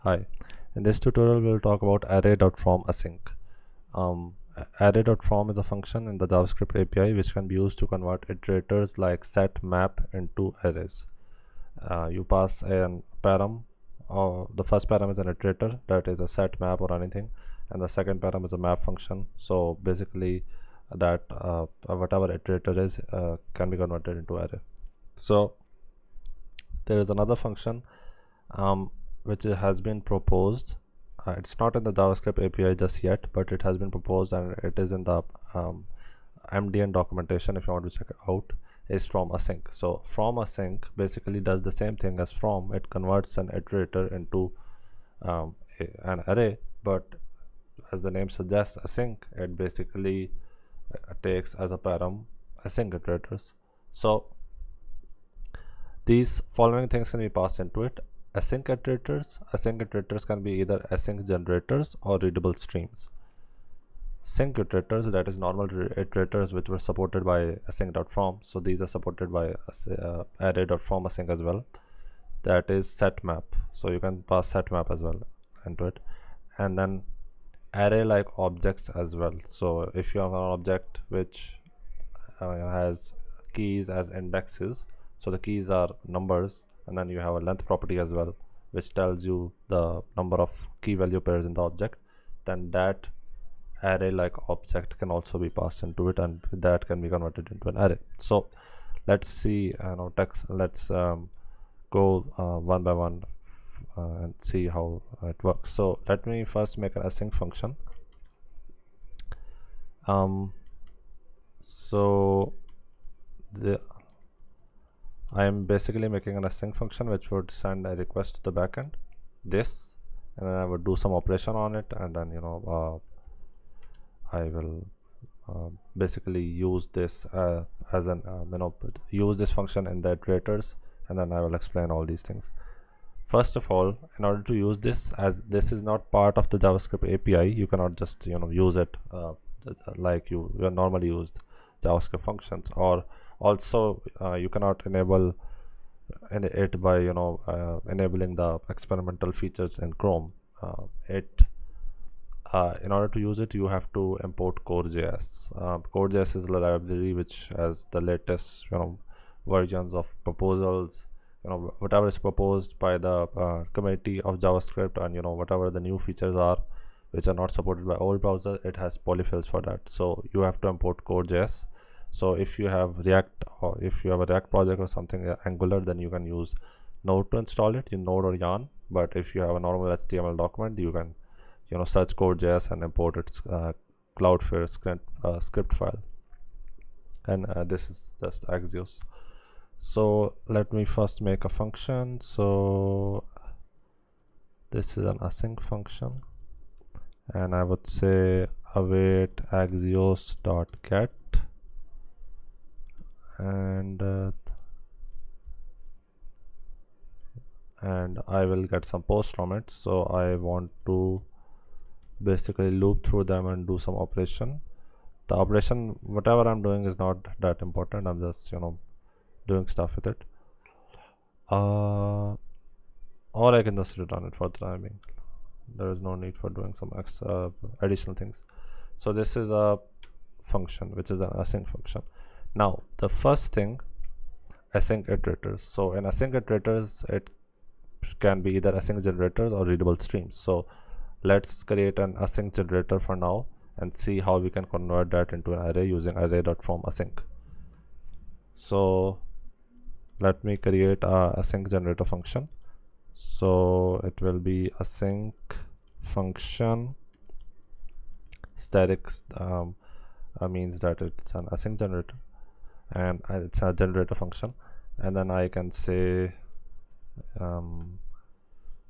Hi, in this tutorial we'll talk about Array.fromAsync. Array.from is a function in the JavaScript API which can be used to convert iterators like set, map into arrays. You pass a param, or the first param is an iterator, that is a set, map or anything, and the second param is a map function. So basically that whatever iterator is can be converted into array. So there is another function which has been proposed. It's not in the JavaScript API just yet, but it has been proposed and it is in the MDN documentation if you want to check it out. Is from async. So from async basically does the same thing as from. It converts an iterator into an array, but as the name suggests, async, it basically takes as a param async iterators. So these following things can be passed into it. Async iterators can be either async generators or readable streams. Sync iterators, that is normal iterators which were supported by async.from. So these are supported by Array.fromAsync as well. That is set map. So you can pass set map as well into it. And then array like objects as well. So if you have an object which has keys as indexes, so the keys are numbers, and then you have a length property as well which tells you the number of key value pairs in the object, then that array like object can also be passed into it, and that can be converted into an array. So let's see let's go one by one and see how it works. So let me first make an async function. So I am basically making an async function which would send a request to the backend, this, and then I would do some operation on it, and then I will basically use this as an use this function in the iterators, and then I will explain all these things. First of all, in order to use this, as this is not part of the JavaScript API, you cannot just use it like you normally used JavaScript functions, or also you cannot enable it by enabling the experimental features in Chrome. In order to use it, you have to import core.js. Core.js is a library which has the latest versions of proposals, whatever is proposed by the community of JavaScript, and whatever the new features are which are not supported by old browser, it has polyfills for that. So you have to import core.js. So if you have React, or if you have a React project or something Angular, then you can use Node to install it, Node or Yarn. But if you have a normal HTML document, you can search core.js and import its Cloudflare script file, and this is just Axios. So let me first make a function. So this is an async function, and I would say await axios.get, and I will get some posts from it. So I want to basically loop through them and do some operation. The operation, whatever I'm doing, is not that important. I'm just doing stuff with it, or I can just return it for the time being. There is no need for doing some extra additional things. So this is a function which is an async function. Now the first thing, async iterators. So in async iterators, it can be either async generators or readable streams. So let's create an async generator for now and see how we can convert that into an array using Array.fromAsync. So let me create a async generator function. So it will be async function static means that it's an async generator, and it's a generator function, and then I can say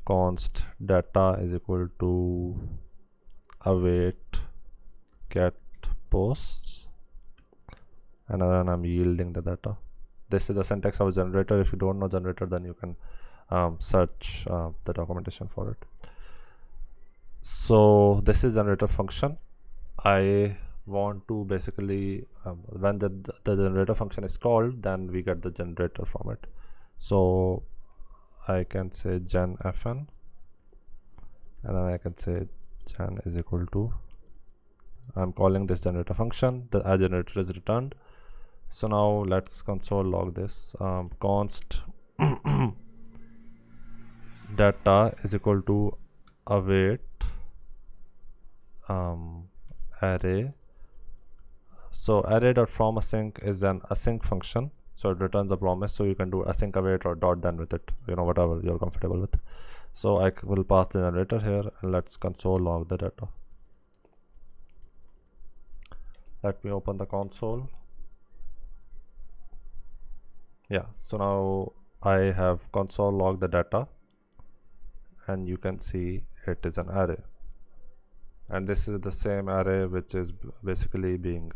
const data is equal to await get posts, and then I'm yielding the data. This is the syntax of a generator. If you don't know generator, then you can search the documentation for it. So this is generator function. I want to basically when the generator function is called, then we get the generator from it. So I can say gen fn and then I can say gen is equal to, I'm calling this generator function, the generator is returned. So now let's console log this, const data is equal to await array. So Array.fromAsync is an async function, so it returns a promise, so you can do async await or dot then with it, whatever you're comfortable with. So I will pass the generator here, and let's console log the data. Let me open the console. Yeah, so now I have console log the data, and you can see it is an array, and this is the same array which is basically being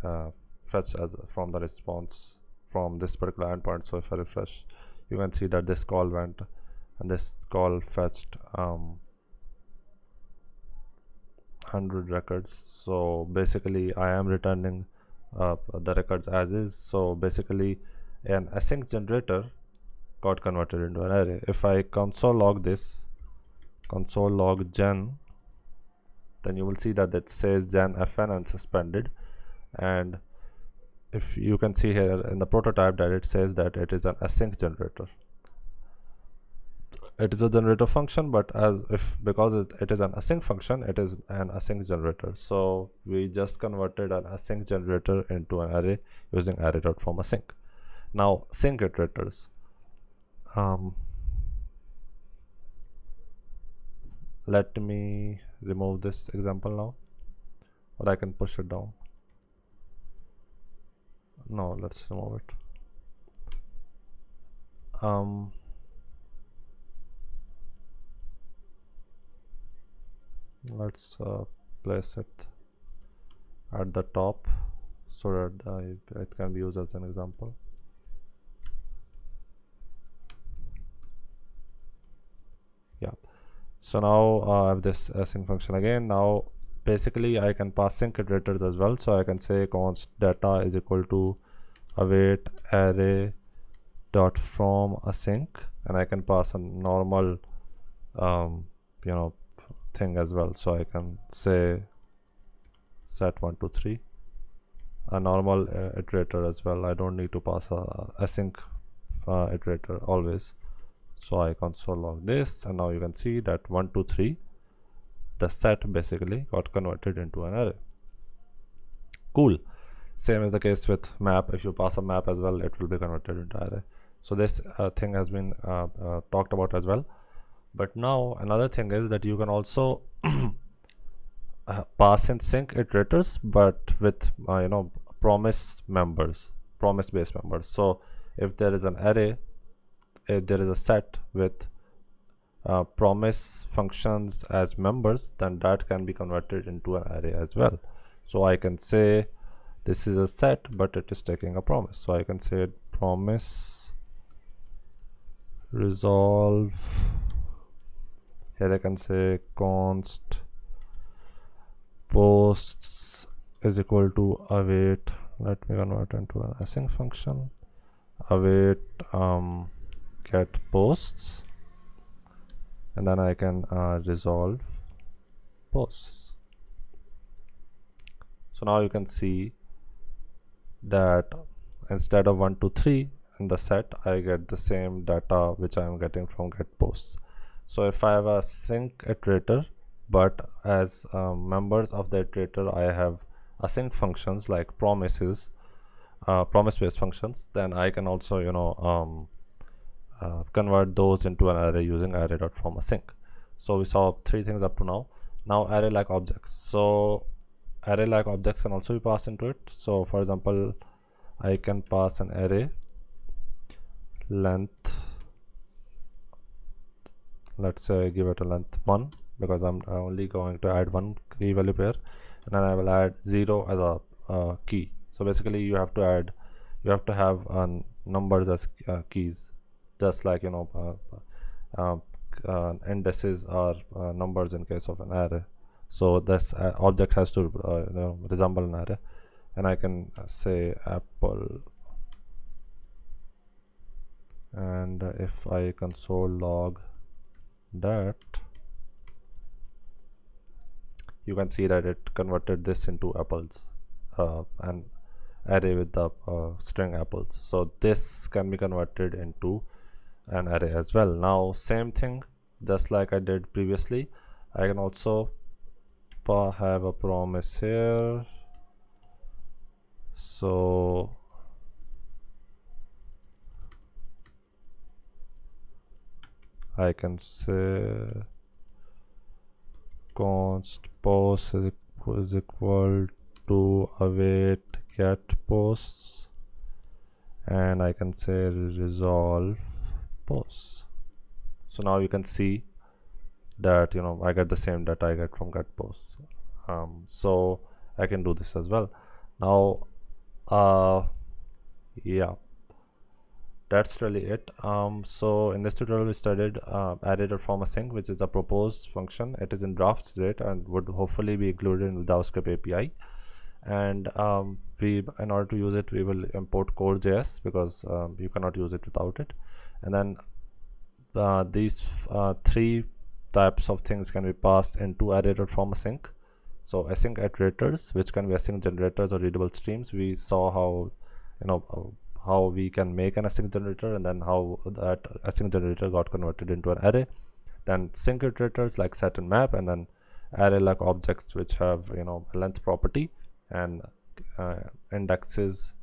fetched as from the response from this particular endpoint. So if I refresh, you can see that this call went, and this call fetched 100 records. So basically I am returning the records as is. So basically an async generator got converted into an array. If I console log this, console log gen, then you will see that it says gen fn and suspended, and if you can see here in the prototype that it says that it is an async generator. It is a generator function, but because it is an async function, it is an async generator. So we just converted an async generator into an array using Array.from_Async. Now sync iterators. Let me remove this example now, or I can push it down. No, let's remove it. Let's place it at the top so that it can be used as an example. Yeah, so now I have this async function again. Now basically I can pass sync iterators as well, so I can say const data is equal to await Array.from_Async, and I can pass a normal thing as well. So I can say set123, a normal iterator as well. I don't need to pass a async iterator always. So I console log this, and now you can see that 1 2 3, the set basically got converted into an array. Cool. Same is the case with map. If you pass a map as well, it will be converted into array. So this thing has been talked about as well. But now another thing is that you can also pass in sync iterators, but with promise based members. So if there is an array, if there is a set with promise functions as members, then that can be converted into an array as well. So I can say this is a set, but it is taking a promise. So I can say promise resolve. Here I can say const posts is equal to await. Let me convert into an async function. Await get posts, and then I can resolve posts. So now you can see that instead of 1 2 3 in the set, I get the same data which I am getting from get posts. So if I have a sync iterator, but as members of the iterator I have async functions like promises, promise based functions, then I can also convert those into an array using Array.from_Async. So we saw 3 things up to now. Now array like objects. So array like objects can also be passed into it. So for example, I can pass an array length, let's say give it a length 1, because I'm only going to add 1 key value pair, and then I will add 0 as a key. So basically you have to have numbers as keys, just like indices are numbers in case of an array. So this object has to resemble an array, and I can say apple, and if I console log that, you can see that it converted this into apples, an array with the string apples. So this can be converted into an array as well. Now same thing, just like I did previously, I can also have a promise here. So I can say const post is equal to await get posts, and I can say resolve posts. So now you can see that I get the same data I get from get posts. So I can do this as well. Now yeah, that's really it. So in this tutorial we studied Array.fromAsync, which is a proposed function. It is in draft state and would hopefully be included in the Javascript API. And in order to use it, we will import core.js, because you cannot use it without it. And then these three types of things can be passed into Array.fromAsync. So async iterators, which can be async generators or readable streams. We saw how how we can make an async generator, and then how that async generator got converted into an array. Then sync iterators like set and map, and then array like objects which have a length property and indexes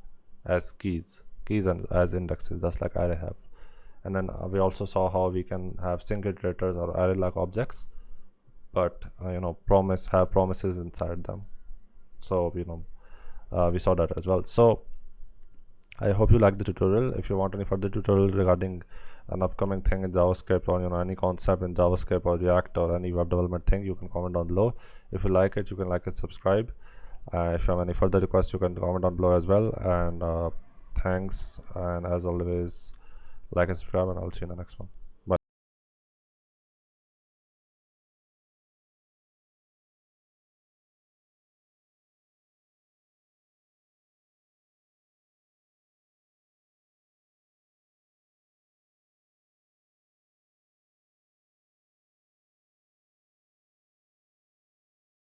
as keys and as indexes, just like array have. And then we also saw how we can have sync iterators or array like objects, but have promises inside them. So we saw that as well. So I hope you liked the tutorial. If you want any further tutorial regarding an upcoming thing in JavaScript, or any concept in JavaScript or React or any web development thing, you can comment down below. If you like it, you can like and subscribe. If you have any further requests, you can comment down below as well. And thanks, and as always, like and subscribe, and I'll see you in the next one.